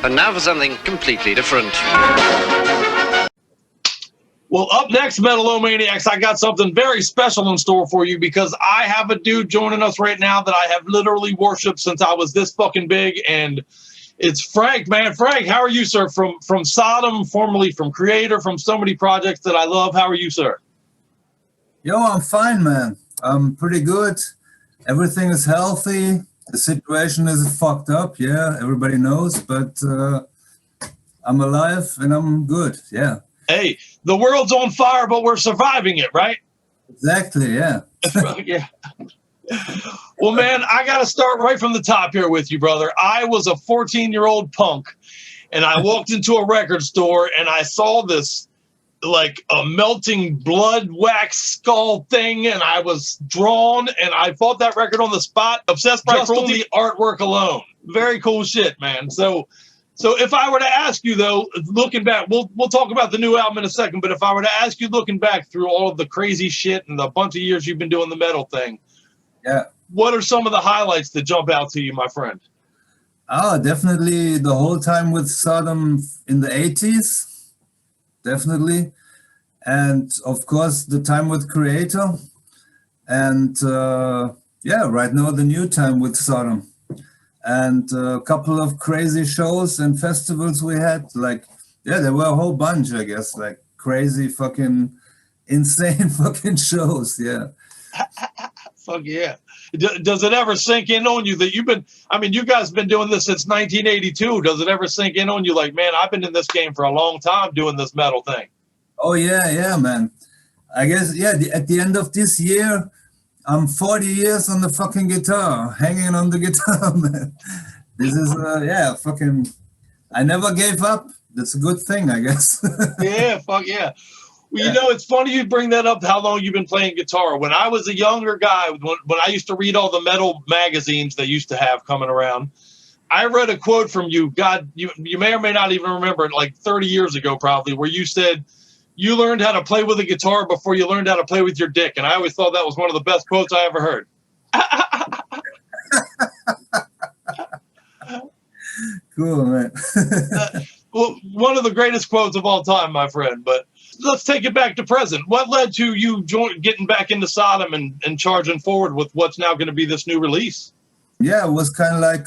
And now for something completely different. Well, up next, Metal-O-Maniacs, I got something very special in store for you because I have a dude joining us right now that I have literally worshipped since I was this fucking big, and it's Frank, man. Frank, how are you, sir? From Sodom, formerly from Creator, from so many projects that I love. How are you, sir? Yo, I'm fine, man. I'm pretty good. Everything is healthy. The situation is fucked up, yeah, everybody knows, but I'm alive and I'm good, yeah. Hey, the world's on fire, but we're surviving it, right? Exactly, yeah. Yeah. Well, man, I got to start right from the top here with you, brother. I was a 14-year-old punk, and I walked into a record store, and I saw this, like, a melting blood wax skull thing, and I was drawn, and I bought that record on the spot, obsessed by the artwork alone. Very cool shit, man. So if I were to ask you, though, looking back, we'll talk about the new album in a second, but if I were to ask you, looking back through all of the crazy shit and the bunch of years you've been doing the metal thing, yeah, what are some of the highlights that jump out to you, my friend? Oh, definitely the whole time with Sodom in the 80s, definitely. And, of course, the time with Creator. And, yeah, right now the new time with Sodom. And a couple of crazy shows and festivals we had, like, yeah, there were a whole bunch, I guess, like crazy fucking insane fucking shows, yeah. Fuck yeah. Does it ever sink in on you that you guys have been doing this since 1982. Does it ever sink in on you like, man, I've been in this game for a long time doing this metal thing? Oh, yeah, man. I guess, yeah, at the end of this year, I'm 40 years on the fucking guitar, hanging on the guitar, man. This is, yeah, fucking, I never gave up. That's a good thing, I guess. Yeah, fuck yeah. Well, you know, it's funny you bring that up, how long you've been playing guitar. When I was a younger guy, when I used to read all the metal magazines they used to have coming around, I read a quote from you, God, you may or may not even remember it, like 30 years ago probably, where you said, you learned how to play with a guitar before you learned how to play with your dick. And I always thought that was one of the best quotes I ever heard. Cool, man. Well, one of the greatest quotes of all time, my friend. But let's take it back to present. What led to you getting back into Sodom and charging forward with what's now going to be this new release? Yeah, it was kind of like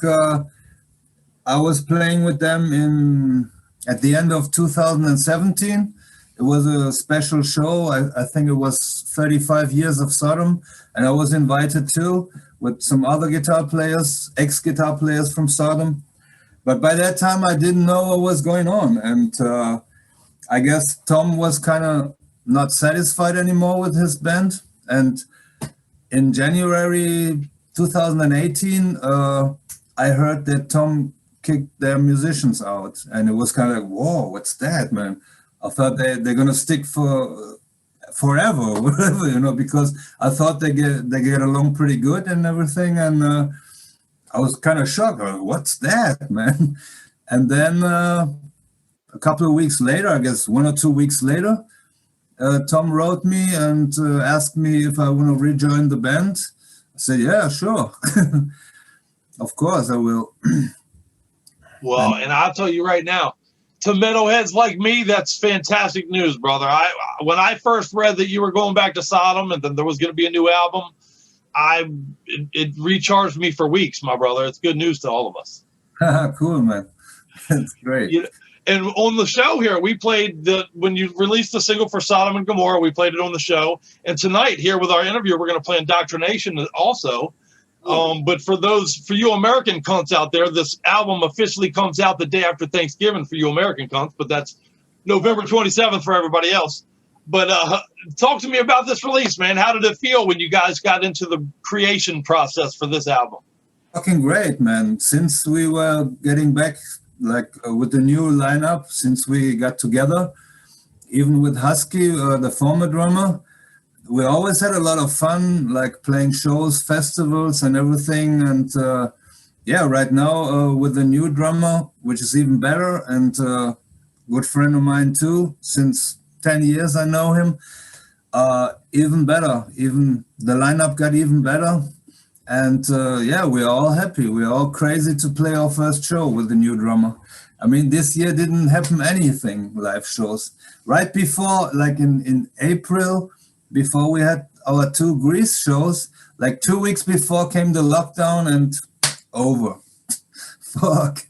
I was playing with them at the end of 2017. It was a special show. I think it was 35 years of Sodom, and I was invited too with some other guitar players, ex-guitar players from Sodom. But by that time, I didn't know what was going on, and I guess Tom was kind of not satisfied anymore with his band. And in January 2018, I heard that Tom kicked their musicians out, and it was kind of like, whoa, what's that, man? I thought they're gonna stick for forever, whatever, you know, because I thought they get along pretty good and everything, and I was kind of shocked. What's that, man? And then a couple of weeks later, I guess 1 or 2 weeks later, Tom wrote me and asked me if I want to rejoin the band. I said, yeah, sure. Of course I will. Well, and I'll tell you right now, to metalheads like me, that's fantastic news, brother. When I first read that you were going back to Sodom and then there was going to be a new album, it recharged me for weeks, my brother. It's good news to all of us. Cool, man. That's great. And on the show here, we played when you released the single for Sodom and Gomorrah, we played it on the show. And tonight here with our interview, we're going to play Indoctrination also. But for you American cunts out there, this album officially comes out the day after Thanksgiving for you American cunts, but that's November 27th for everybody else. But talk to me about this release, man. How did it feel when you guys got into the creation process for this album? Fucking great, man. Since we were getting back, with the new lineup, since we got together, even with Husky, the former drummer, we always had a lot of fun, like playing shows, festivals, and everything. And yeah, right now with the new drummer, which is even better, and good friend of mine too, since 10 years I know him, even better. Even the lineup got even better. And yeah, we're all happy. We're all crazy to play our first show with the new drummer. I mean, this year didn't happen anything live shows. Right before, like in April, before we had our two Greece shows, like 2 weeks before came the lockdown and over. Fuck.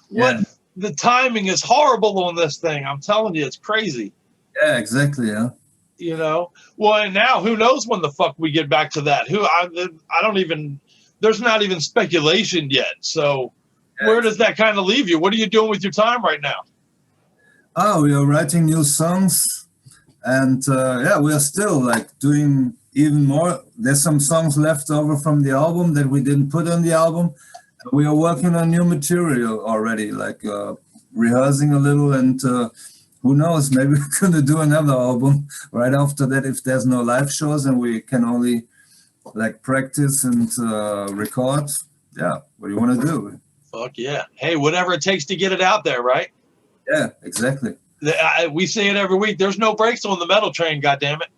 What the timing is horrible on this thing. I'm telling you, it's crazy. Yeah, exactly. Yeah. You know, well, and now who knows when the fuck we get back to that? I don't even. There's not even speculation yet. So, where does that kind of leave you? What are you doing with your time right now? Oh, we are writing new songs, and yeah, we are still like doing even more. There's some songs left over from the album that we didn't put on the album. We are working on new material already, like rehearsing a little, and who knows, maybe we're gonna do another album right after that if there's no live shows and we can only like practice and record. Yeah, what do you want to do? Fuck yeah! Hey, whatever it takes to get it out there, right? Yeah, exactly. We say it every week. There's no brakes on the metal train. God damn it!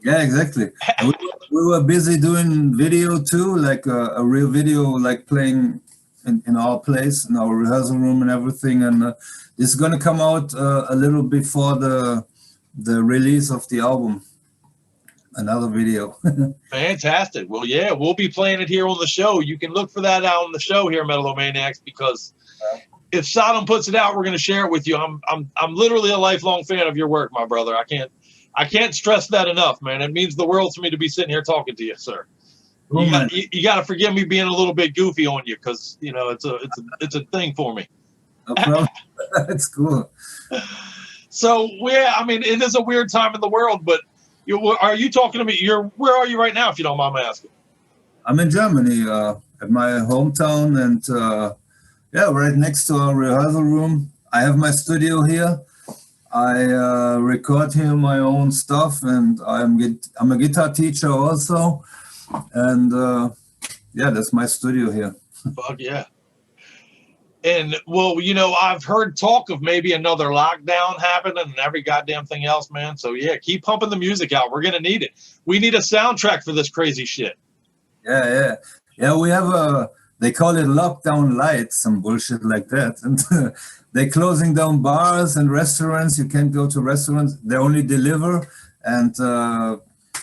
Yeah, exactly. We were busy doing video too, like a real video, like playing in our place, in our rehearsal room and everything. And it's going to come out a little before the release of the album. Another video. Fantastic. Well, yeah, we'll be playing it here on the show. You can look for that out on the show here, Metal-O-Maniacs, because if Sodom puts it out, we're going to share it with you. I'm literally a lifelong fan of your work, my brother. I can't stress that enough, man. It means the world to me to be sitting here talking to you, sir. You got to forgive me being a little bit goofy on you, because you know it's a thing for me. No problem. That's cool. So yeah, I mean, it is a weird time in the world, but are you talking to me? Where are you right now, if you don't mind me asking? I'm in Germany, at my hometown, and yeah, right next to our rehearsal room. I have my studio here. I record here my own stuff, and I'm a guitar teacher also, and yeah, that's my studio here. Fuck yeah! And well, you know, I've heard talk of maybe another lockdown happening and every goddamn thing else, man. So yeah, keep pumping the music out. We're gonna need it. We need a soundtrack for this crazy shit. Yeah. We have they call it lockdown light, some bullshit like that, and they're closing down bars and restaurants. You can't go to restaurants. They only deliver, and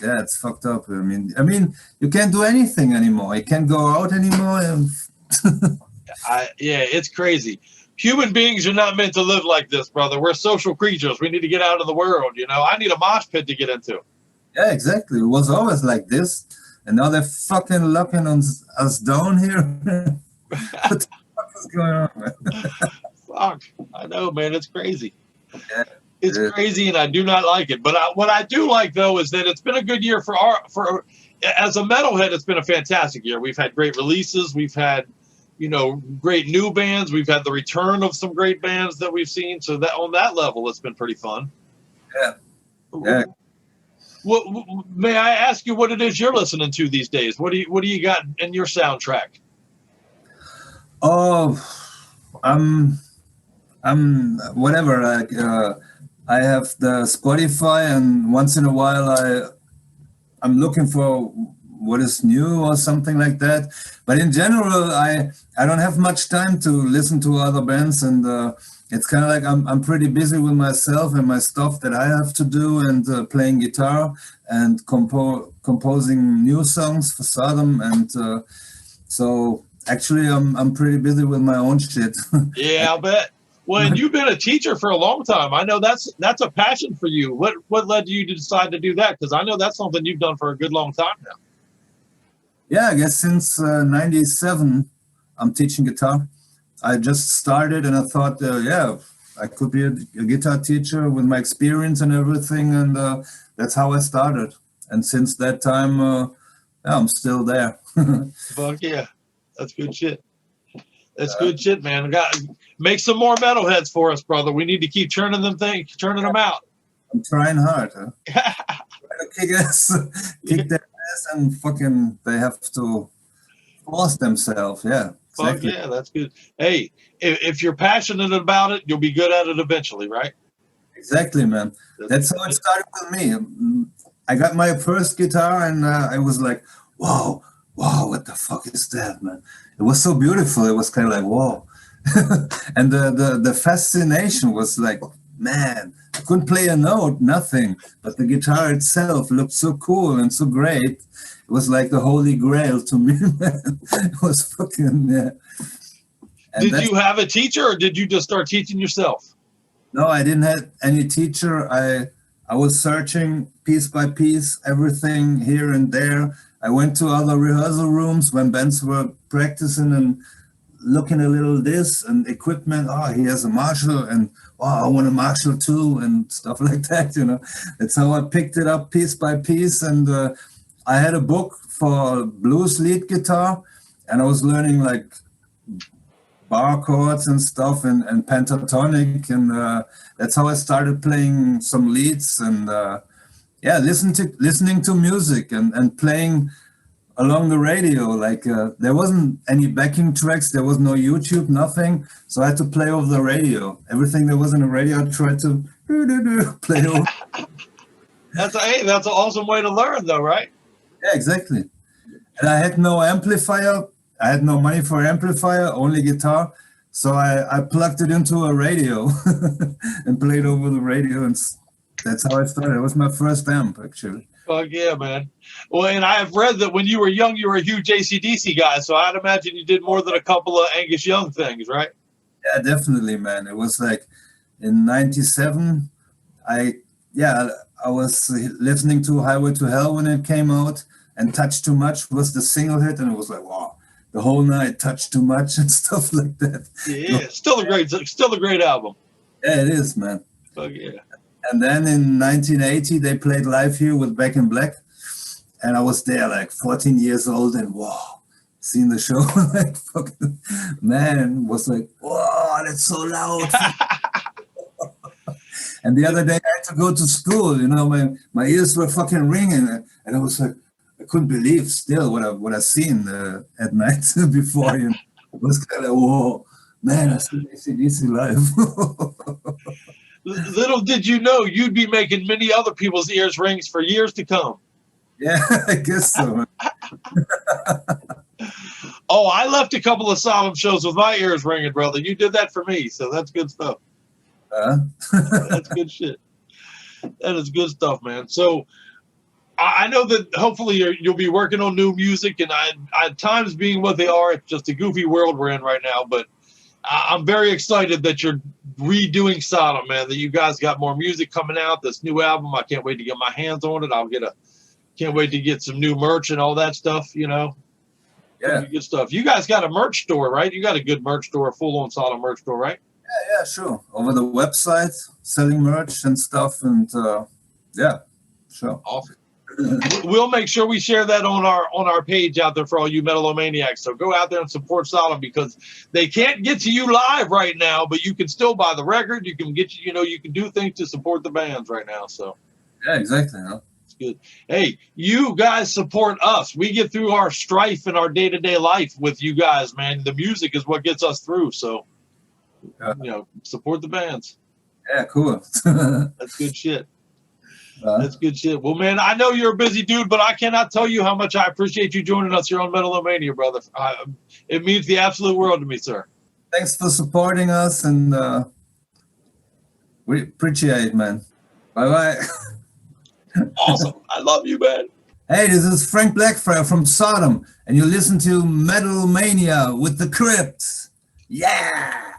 yeah, it's fucked up. I mean, you can't do anything anymore. You can't go out anymore. And yeah, it's crazy. Human beings are not meant to live like this, brother. We're social creatures. We need to get out of the world. You know, I need a mosh pit to get into. Yeah, exactly. It was always like this, and now they're fucking locking us down here. What the fuck is going on, man? Fuck, I know, man. It's crazy. Yeah, it's crazy, and I do not like it. But what I do like, though, is that it's been a good year for as a metalhead. It's been a fantastic year. We've had great releases. We've had, you know, great new bands. We've had the return of some great bands that we've seen. So that on that level, it's been pretty fun. Yeah. May I ask you what it is you're listening to these days? What do you got in your soundtrack? Oh, I'm whatever. Like I have the Spotify, and once in a while I'm looking for what is new or something like that. But in general, I don't have much time to listen to other bands, and it's kind of like I'm pretty busy with myself and my stuff that I have to do, and playing guitar and composing new songs for Sodom, and so actually I'm pretty busy with my own shit. Yeah, I'll bet. Well, and you've been a teacher for a long time. I know that's a passion for you. What led you to decide to do that? Because I know that's something you've done for a good long time now. Yeah, I guess since '97, I'm teaching guitar. I just started, and I thought, yeah, I could be a guitar teacher with my experience and everything, and that's how I started. And since that time, yeah, I'm still there. Fuck yeah, that's good shit. That's good shit, man. Make some more metalheads for us, brother. We need to keep churning them out. I'm trying hard. Huh? Trying to kick their ass, and fucking they have to force themselves. Yeah. Exactly. Fuck yeah, that's good. Hey, if you're passionate about it, you'll be good at it eventually, right? Exactly, man. That's how it started with me. I got my first guitar, and I was like, "Whoa, wow, what the fuck is that, man?" It was so beautiful. It was kind of like, "Whoa," and the fascination was like, man, I couldn't play a note, nothing, but the guitar itself looked so cool and so great. It was like the holy grail to me, man. It was fucking, yeah. And did you have a teacher, or did you just start teaching yourself? No, I didn't have any teacher. I was searching piece by piece, everything here and there. I went to other rehearsal rooms when bands were practicing and looking a little this and equipment. Oh, he has a Marshall, and oh, I want a Marshall too, and stuff like that. You know, that's how I picked it up piece by piece. And I had a book for blues lead guitar, and I was learning like bar chords and stuff, and pentatonic, and that's how I started playing some leads, and yeah, listening to music and playing along the radio. Like there wasn't any backing tracks, there was no YouTube, nothing, so I had to play over the radio. Everything that was in the radio, I tried to play over. That's an awesome way to learn, though, right? Yeah, exactly. And I had no amplifier. I had no money for amplifier, only guitar. So I plugged it into a radio and played over the radio, and that's how I started. It was my first amp, actually. Fuck yeah, man. Well, and I have read that when you were young, you were a huge AC/DC guy, so I'd imagine you did more than a couple of Angus Young things, right? Yeah, definitely, man. It was like in '97, I was listening to Highway to Hell when it came out, and Touch Too Much was the single hit, and it was like, wow. The whole night, Touch Too Much and stuff like that. Yeah, still a great album. Yeah, it is, man. Fuck yeah. And then in 1980, they played live here with Back in Black, and I was there like 14 years old, and wow, seeing the show, like fucking man, was like, wow, that's so loud. And the other day, I had to go to school. You know, my ears were fucking ringing, and I was like, I couldn't believe still what I seen at night before. You know, it was kind of, whoa, man, I see AC/DC live. Little did you know you'd be making many other people's ears rings for years to come. Yeah, I guess so. Oh, I left a couple of Sodom shows with my ears ringing, brother. You did that for me, so that's good stuff. That's good shit. That is good stuff, man. So I know that hopefully you'll be working on new music, and I times being what they are, it's just a goofy world we're in right now. But I'm very excited that you're redoing Sodom, man. That you guys got more music coming out. This new album, I can't wait to get my hands on it. Can't wait to get some new merch and all that stuff. You know, yeah, good stuff. You guys got a merch store, right? You got a good merch store, a full-on Sodom merch store, right? Yeah, sure. Over the website, selling merch and stuff, and yeah, sure. Awesome. We'll make sure we share that on our page out there for all you Metal-O-Maniacs. So go out there and support Sodom, because they can't get to you live right now, but you can still buy the record. You can you can do things to support the bands right now. So yeah, exactly. Huh? It's good. Hey, you guys support us. We get through our strife in our day-to-day life with you guys, man. The music is what gets us through. So support the bands. Yeah, cool. That's good shit. That's good shit. Well, man, I know you're a busy dude, but I cannot tell you how much I appreciate you joining us here on Metal-O-Mania, brother. It means the absolute world to me, sir. Thanks for supporting us, and we appreciate it, man. Bye-bye. Awesome. I love you, man. Hey, this is Frank Blackfire from Sodom, and you listen to Metal-O-Mania with the Crypt. Yeah!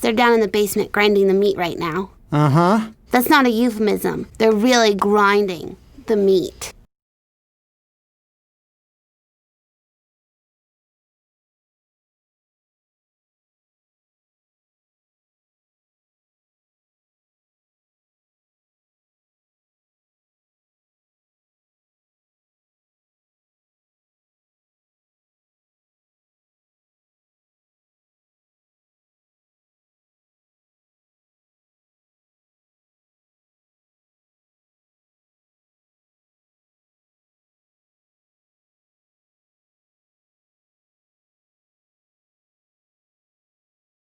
They're down in the basement grinding the meat right now. Uh-huh. That's not a euphemism. They're really grinding the meat.